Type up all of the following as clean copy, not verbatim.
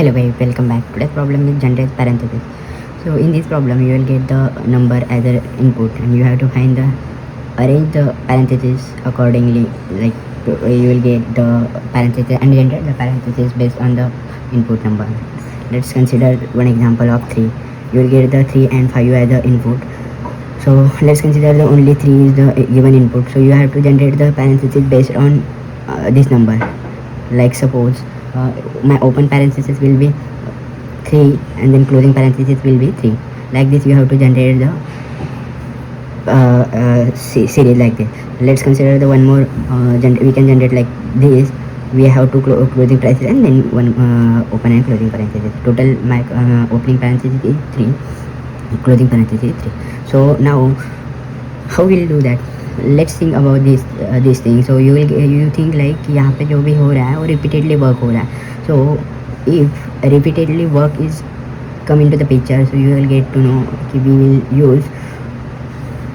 Hello guys, welcome back. Today's problem is generate parentheses. So in this problem you will get the number as an input and you have to find the arrange the parentheses accordingly. Like you will get the parentheses and generate the parentheses based on the input number. Let's consider one example of 3. You will get the 3 and 5 as the input. So let's consider the only 3 is the given input. So you have to generate the parentheses based on this number. Like suppose my open parenthesis will be 3 and then closing parenthesis will be 3. Like this you have to generate the series like this. Let's consider the one more we can generate like this. We have to closing parenthesis and then one open and closing parenthesis. Total my opening parenthesis is 3, closing parenthesis is 3. So now how will you do that? Let's think about this thing. So you think like यहाँ पे जो भी हो रहा है वो repeatedly work हो रहा है. So if repeatedly work is come into the picture, so you will get to know कि we will use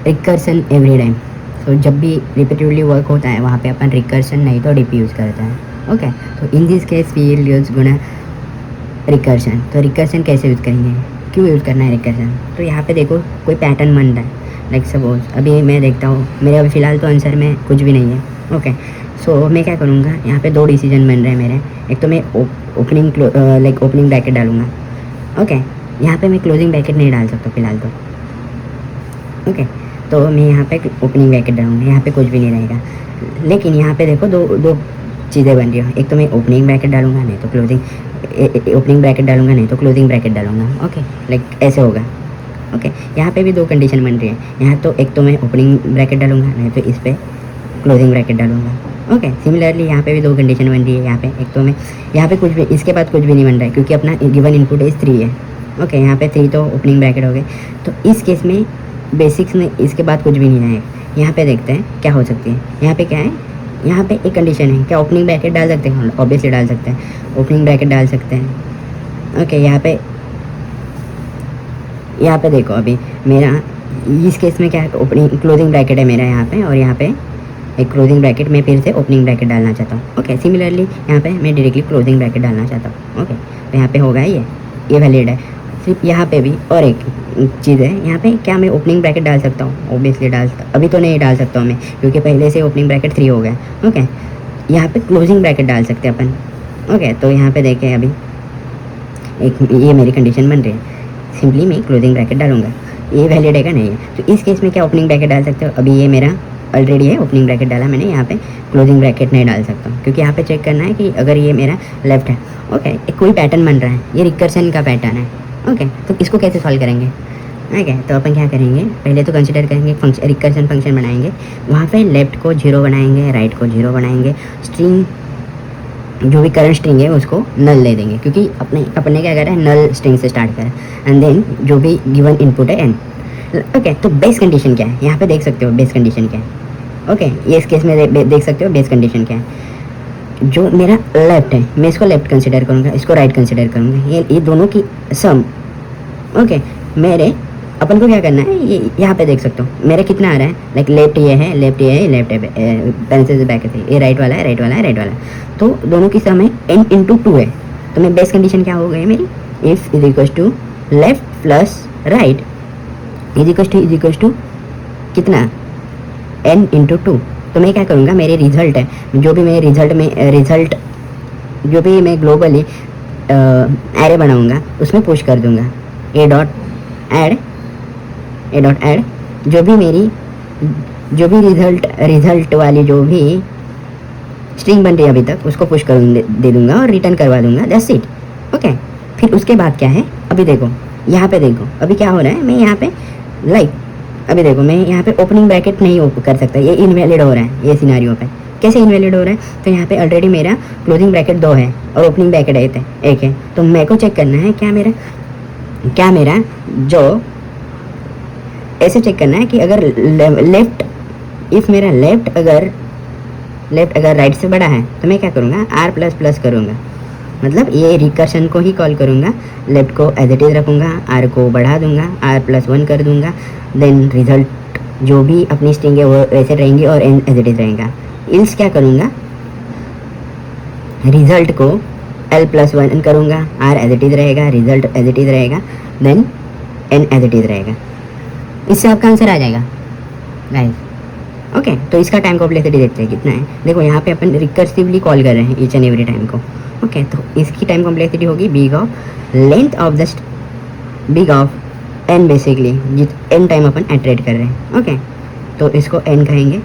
recursion every time. So जब भी repeatedly work होता है वहाँ पे अपन recursion नहीं तो dp यूज़ करता है. Okay, so in this case we will use Guna recursion. तो recursion कैसे यूज़ करेंगे, क्यों यूज़ करना है recursion? तो यहाँ पे देखो कोई पैटर्न बन रहा है. लाइक सपोज अभी मैं देखता हूँ मेरे अभी फ़िलहाल तो आंसर में कुछ भी नहीं है. ओके, सो मैं क्या करूँगा, यहाँ पे 2 डिसीजन बन रहे हैं मेरे. एक तो मैं ओपनिंग ब्रैकेट डालूँगा. ओके, यहाँ पे मैं क्लोजिंग ब्रैकेट नहीं डाल सकता फ़िलहाल तो. ओके, तो मैं यहाँ पे ओपनिंग ब्रैकेट डालूँगा, यहाँ पे कुछ भी नहीं रहेगा. लेकिन यहाँ पे देखो दो चीज़ें बन रही हो. एक तो मैं ओपनिंग ब्रैकेट डालूँगा नहीं तो ओपनिंग ब्रैकेट डालूँगा नहीं तो क्लोजिंग ब्रैकेट डालूँगा. ओके, लाइक ऐसे होगा. ओके, यहाँ पे भी 2 कंडीशन बन रही है. यहाँ तो एक तो मैं ओपनिंग ब्रैकेट डालूंगा नहीं तो इस पर क्लोजिंग ब्रैकेट डालूंगा. ओके, सिमिलरली यहाँ पे भी 2 कंडीशन बन रही है. यहाँ पे एक तो मैं यहाँ पे कुछ भी इसके बाद कुछ भी नहीं बन रहा है क्योंकि अपना गिवन इनपुट इस 3 है. ओके, यहाँ पे 3 तो ओपनिंग ब्रैकेट हो गए. तो इस केस में बेसिक्स में इसके बाद कुछ भी नहीं आएगा. यहाँ पे देखते हैं क्या हो सकती है. यहाँ पे क्या है, यहाँ पे एक कंडीशन है. क्या ओपनिंग ब्रैकेट डाल सकते हैं? ऑब्वियसली डाल सकते हैं, ओपनिंग ब्रैकेट डाल सकते हैं. ओके, यहाँ पे देखो अभी मेरा इस केस में क्या है, ओपनिंग क्लोजिंग ब्रैकेट है मेरा यहाँ पे, और यहाँ पे एक क्लोजिंग ब्रैकेट में फिर से ओपनिंग ब्रैकेट डालना चाहता हूँ. ओके, सिमिलरली यहाँ पे मैं डायरेक्टली क्लोजिंग ब्रैकेट डालना चाहता हूँ. ओके, तो यहाँ पे होगा ये वैलिड है. सिर्फ यहाँ पे भी और एक चीज़ है, यहाँ पे क्या मैं ओपनिंग ब्रैकेट डाल सकता हूँ? ऑब्वियसली अभी तो नहीं डाल सकता हूँ मैं क्योंकि पहले से ओपनिंग ब्रैकेट 3 हो गया. ओके, यहाँ पे क्लोजिंग ब्रैकेट डाल सकते हैं अपन. ओके, तो यहाँ पे देखें अभी एक ये मेरी कंडीशन बन रही है. सिंपली मैं क्लोजिंग ब्रैकेट डालूंगा. ये वैलिड है क्या? नहीं है. तो इस केस में क्या ओपनिंग ब्रैकेट डाल सकते हो? अभी ये मेरा ऑलरेडी है, ओपनिंग ब्रैकेट डाला मैंने. यहाँ पे क्लोजिंग ब्रैकेट नहीं डाल सकता हूँ क्योंकि यहाँ पे चेक करना है कि अगर ये मेरा लेफ्ट है. ओके, एक कोई पैटर्न बन रहा है, ये रिकर्शन का पैटर्न है. ओके, तो इसको कैसे सॉल्व करेंगे? ओके, तो अपन क्या करेंगे, पहले तो कंसिडर करेंगे रिकर्शन फंक्शन बनाएंगे. वहाँ पे लेफ्ट को 0 बनाएंगे, राइट को 0 बनाएंगे. स्ट्रिंग जो भी करंट स्ट्रिंग है उसको नल दे देंगे क्योंकि अपने क्या करें, नल स्ट्रिंग से स्टार्ट करें. एंड देन जो भी गिवन इनपुट है एन. ओके, तो बेस कंडीशन क्या है? यहाँ पे देख सकते हो बेस कंडीशन क्या है. ओके, ये इस केस में देख सकते हो बेस कंडीशन क्या है. जो मेरा लेफ्ट है मैं इसको लेफ्ट कंसिडर करूँगा, इसको राइट कंसिडर करूँगा. ये दोनों की सम. ओके, मेरे अपन को क्या करना है, ये यहाँ पे देख सकते हो मेरा कितना आ रहा है. लाइक लेफ्ट ये है, लेफ्ट है, पेंसिल बैक है, ये राइट वाला है, राइट वाला है, राइट वाला. तो दोनों की सम है n/2 है. तो मैं बेस कंडीशन क्या हो गई मेरी, if is equal to left plus right is equal to कितना, n/2. तो मैं क्या करूँगा, मेरे रिजल्ट है जो भी मैं रिजल्ट जो भी मैं ग्लोबली एरे बनाऊँगा उसमें पुश कर दूँगा. ए डॉट ऐड जो भी रिजल्ट वाली जो भी स्ट्रिंग बन रही है अभी तक उसको पुश कर दे दूंगा और रिटर्न करवा दूंगा. That's it. ओके, फिर उसके बाद क्या है, अभी देखो यहाँ पे देखो अभी क्या हो रहा है. मैं यहाँ पे अभी देखो मैं यहाँ पे ओपनिंग ब्रैकेट नहीं कर सकता, ये इनवैलिड हो रहा है. ये सिनारियो पे कैसे इनवैलिड हो रहा है, तो यहाँ पे ऑलरेडी मेरा क्लोजिंग ब्रैकेट 2 है और ओपनिंग ब्रैकेट 1 है. तो मेरे को चेक करना है क्या मेरा जो ऐसे चेक करना है कि अगर मेरा लेफ्ट अगर राइट से बड़ा है तो मैं क्या करूँगा, r++ करूँगा. मतलब ये रिकर्शन को ही कॉल करूँगा. लेफ्ट को एज इट इज़ रखूँगा, r को बढ़ा दूँगा, r+1 कर दूँगा. देन रिजल्ट जो भी अपनी स्ट्रिंग है वो वैसे रहेंगी और एज इट इज़ रहेगा. इल्स क्या करूँगा, रिजल्ट को l+1 करूँगा, r एज इट इज़ रहेगा, रिजल्ट एज इट इज़ रहेगा, then n as it is रहेगा। इससे आपका आंसर आ जाएगा गाइस। ओके, तो इसका टाइम कॉम्प्लेक्सिटी देखते हैं कितना है। देखो यहाँ पे अपन रिकर्सिवली कॉल कर रहे हैं ईच एंड एवरी टाइम को। ओके, तो इसकी टाइम कॉम्प्लेक्सिटी होगी big of length of the big of n basically, जित n टाइम अपन एटरेट कर रहे हैं। ओके, तो इसको n कहेंगे,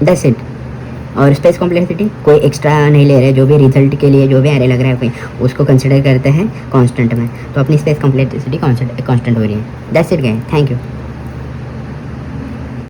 दैट्स इट। और स्पेस कॉम्प्लेक्सिटी कोई एक्स्ट्रा नहीं ले रहे, जो भी रिजल्ट के लिए जो भी एरे लग रहा है कोई, उसको कंसिडर करते हैं कांस्टेंट में, तो अपनी स्पेस कॉम्प्लेक्सिटी कांस्टेंट हो रही है। That's it guys, thank you.